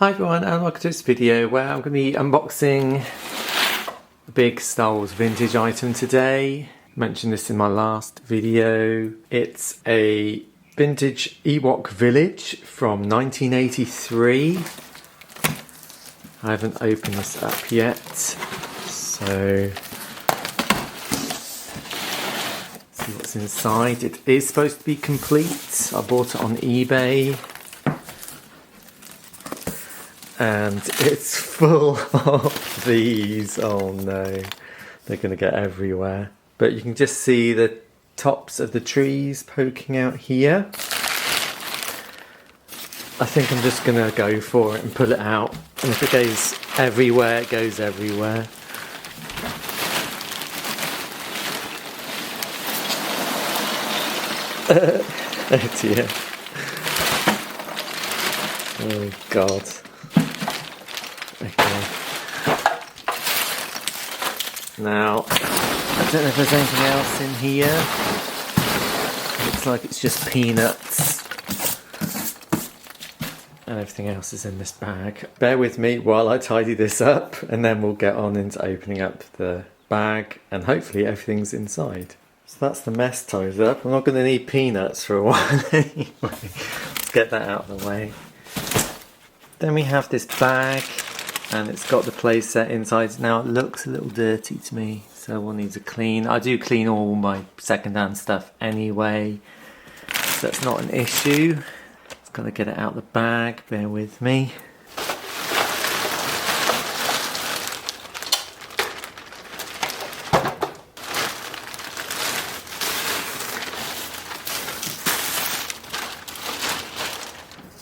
Hi everyone and welcome to this video where I'm going to be unboxing a big Star Wars vintage item today. I mentioned this in my last video. It's a vintage Ewok Village from 1983. I haven't opened this up yet, so see what's inside. It is supposed to be complete. I bought it on eBay. And it's full of these. Oh no, they're going to get everywhere. But you can just see the tops of the trees poking out here. I think I'm just going to go for it and pull it out. And if it goes everywhere, it goes everywhere. Oh dear. Oh god. Okay. Now, I don't know if there's anything else in here. Looks like it's just peanuts. And everything else is in this bag. Bear with me while I tidy this up, and then we'll get on into opening up the bag, and hopefully everything's inside. So that's the mess tied up. I'm not going to need peanuts for a while anyway. Let's get that out of the way. Then we have this bag. And it's got the play set inside. Now it looks a little dirty to me, so we'll need to clean. I do clean all my second-hand stuff anyway, so that's not an issue. Just got to get it out of the bag, bear with me.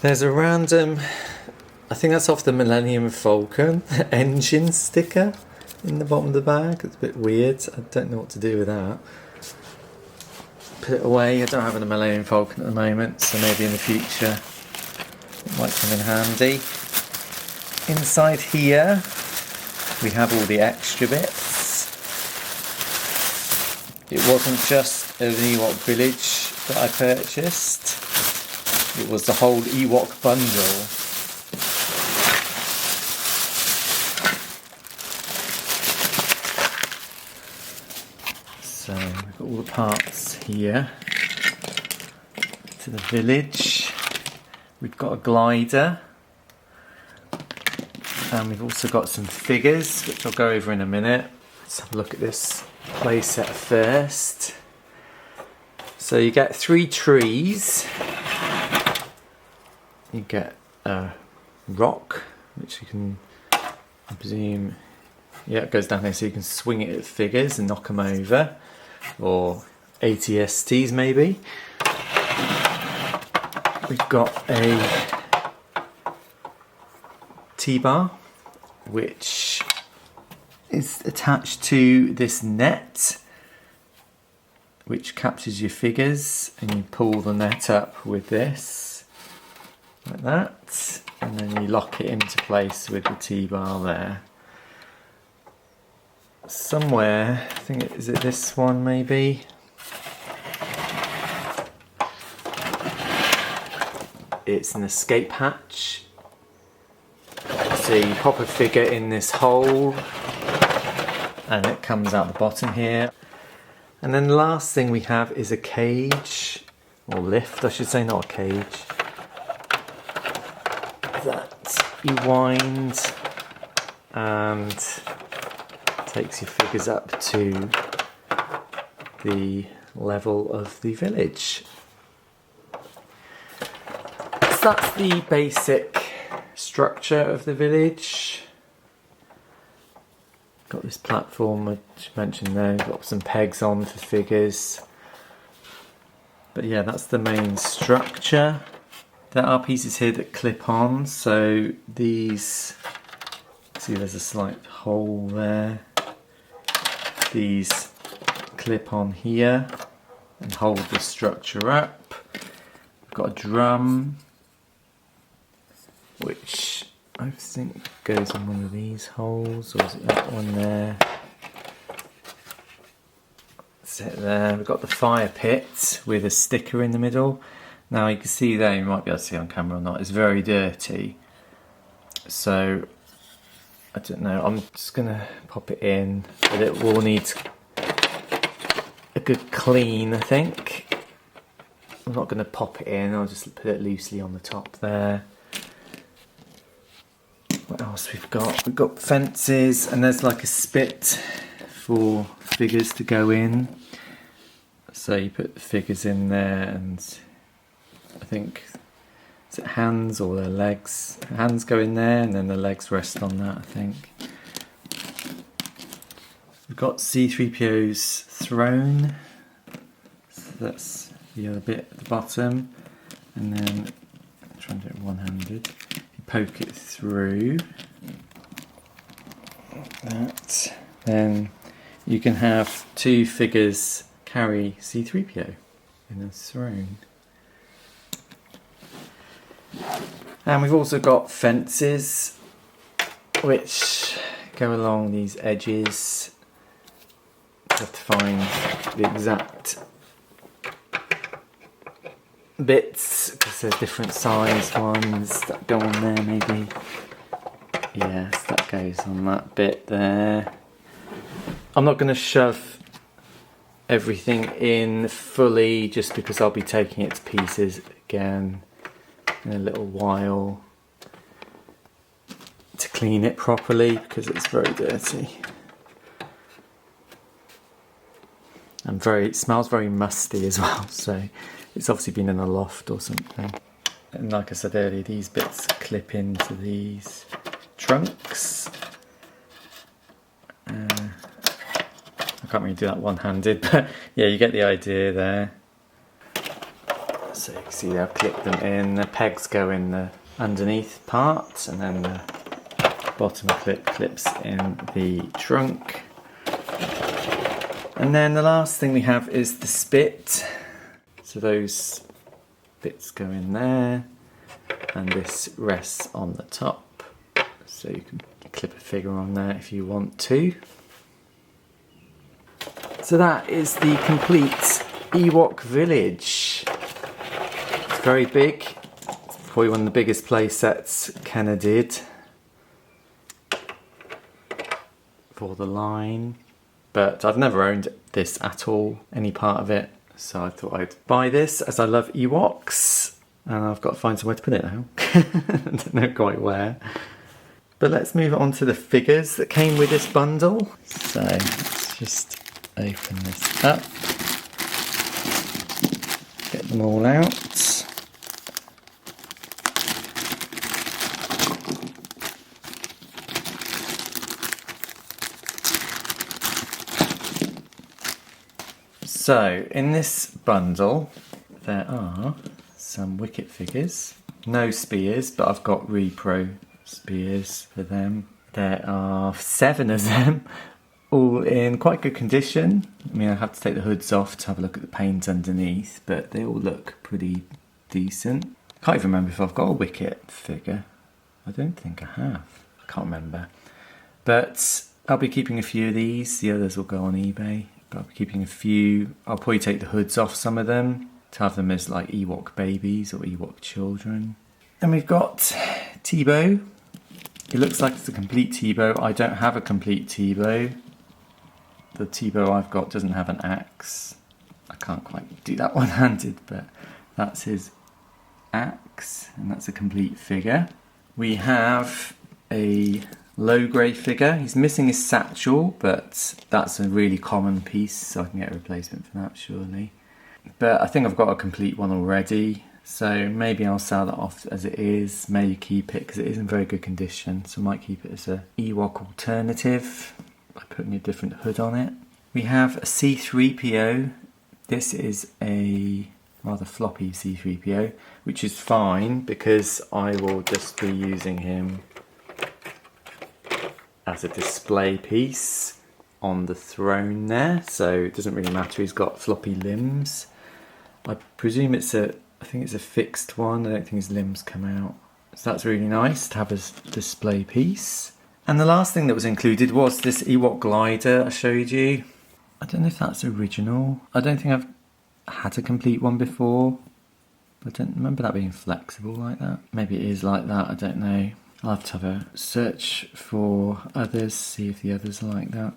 There's a random, I think that's off the Millennium Falcon engine sticker in the bottom of the bag. It's a bit weird. I don't know what to do with that. Put it away. I don't have a Millennium Falcon at the moment, so maybe in the future it might come in handy. Inside here we have all the extra bits. It wasn't just an Ewok Village that I purchased. It was the whole Ewok bundle. So we've got all the parts here to the village. We've got a glider, and we've also got some figures, which I'll go over in a minute. Let's have a look at this playset first. So you get 3 trees. You get a rock, which you can, I presume, yeah, it goes down there, so you can swing it at figures and knock them over. Or ATSTs maybe. We've got a T-bar, which is attached to this net, which captures your figures, and you pull the net up with this, like that, and then you lock it into place with the T-bar there. Somewhere, I think, is it this one maybe? It's an escape hatch. So you pop a figure in this hole and it comes out the bottom here. And then the last thing we have is a cage, or lift I should say, not a cage, that you wind and takes your figures up to the level of the village. So that's the basic structure of the village. Got this platform I mentioned there, got some pegs on for figures. But yeah, that's the main structure. There are pieces here that clip on, so these, see there's a slight hole there. These clip on here and hold the structure up. We've got a drum, which I think goes in one of these holes, or is it that one there? That's it there. We've got the fire pit with a sticker in the middle. Now you can see there, you might be able to see on camera or not, it's very dirty. So I don't know, I'm just gonna pop it in, but it will need a good clean, I think. I'm not gonna pop it in, I'll just put it loosely on the top there. What else we've got? We've got fences, and there's like a spit for figures to go in. So you put the figures in there, and I think, is it hands or their legs? Hands go in there, and then the legs rest on that, I think. We've got C-3PO's throne. So that's the other bit at the bottom. And then, I'm trying to do it one-handed. You poke it through. Like that. Then you can have two figures carry C-3PO in a throne. And we've also got fences which go along these edges. You have to find the exact bits because there's different size ones that go on there maybe. Yes, that goes on that bit there. I'm not going to shove everything in fully just because I'll be taking it to pieces again in a little while to clean it properly because it's very dirty and it smells very musty as well, so it's obviously been in a loft or something. And like I said earlier, these bits clip into these trunks. I can't really do that one-handed, but yeah, you get the idea there. So you can see I've clipped them in. The pegs go in the underneath part, and then the bottom clip clips in the trunk. And then the last thing we have is the spit. So those bits go in there, and this rests on the top. So you can clip a figure on there if you want to. So that is the complete Ewok Village. It's very big. It's probably one of the biggest play sets Kenner did for the line. But I've never owned this at all, any part of it. So I thought I'd buy this as I love Ewoks. And I've got to find somewhere to put it now. I don't know quite where. But let's move on to the figures that came with this bundle. So let's just open this up, get them all out. So in this bundle there are some Wicket figures, no spears, but I've got repro spears for them. There are 7 of them, all in quite good condition. I mean, I have to take the hoods off to have a look at the paint underneath, but they all look pretty decent. I can't even remember if I've got a Wicket figure. I don't think I have. I can't remember. But I'll be keeping a few of these. The others will go on eBay. But I'll be keeping a few. I'll probably take the hoods off some of them to have them as like Ewok babies or Ewok children. And we've got Teebo. It looks like it's a complete Teebo. I don't have a complete Teebo. The Teebo I've got doesn't have an axe. I can't quite do that one-handed, but that's his axe, and that's a complete figure. We have a Logray figure. He's missing his satchel, but that's a really common piece, so I can get a replacement for that, surely. But I think I've got a complete one already, so maybe I'll sell that off as it is, maybe keep it, because it is in very good condition, so I might keep it as a Ewok alternative by putting a different hood on it. We have a C-3PO. This is a rather floppy C-3PO, which is fine because I will just be using him as a display piece on the throne there, so it doesn't really matter. He's got floppy limbs. I presume I think it's a fixed one. I don't think his limbs come out. So that's really nice to have as a display piece. And the last thing that was included was this Ewok Glider I showed you. I don't know if that's original. I don't think I've had a complete one before. I don't remember that being flexible like that. Maybe it is like that, I don't know. I'll have to have a search for others, see if the others are like that.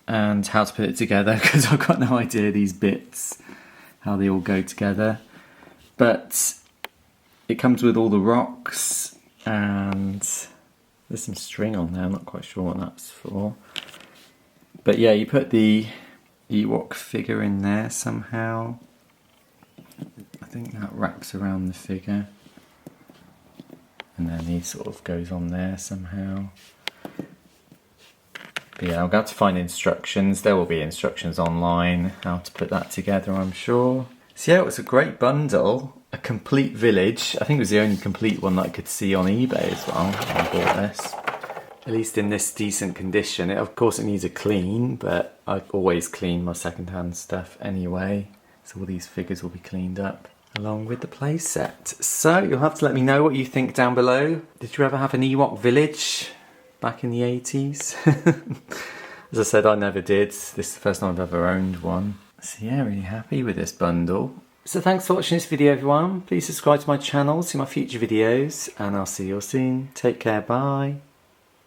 And how to put it together, because I've got no idea these bits, how they all go together. But it comes with all the rocks, and there's some string on there, I'm not quite sure what that's for. But yeah, you put the Ewok figure in there somehow. I think that wraps around the figure. And then he sort of goes on there somehow. But yeah, I'll have to find instructions. There will be instructions online how to put that together, I'm sure. So yeah, it was a great bundle. A complete village. I think it was the only complete one that I could see on eBay as well when I bought this. At least in this decent condition. Of course it needs a clean, but I always clean my second-hand stuff anyway. So all these figures will be cleaned up along with the play set. So you'll have to let me know what you think down below. Did you ever have an Ewok Village back in the 80s? As I said, I never did. This is the first time I've ever owned one. So yeah, really happy with this bundle. So thanks for watching this video, everyone. Please subscribe to my channel, see my future videos, and I'll see you all soon. Take care, bye.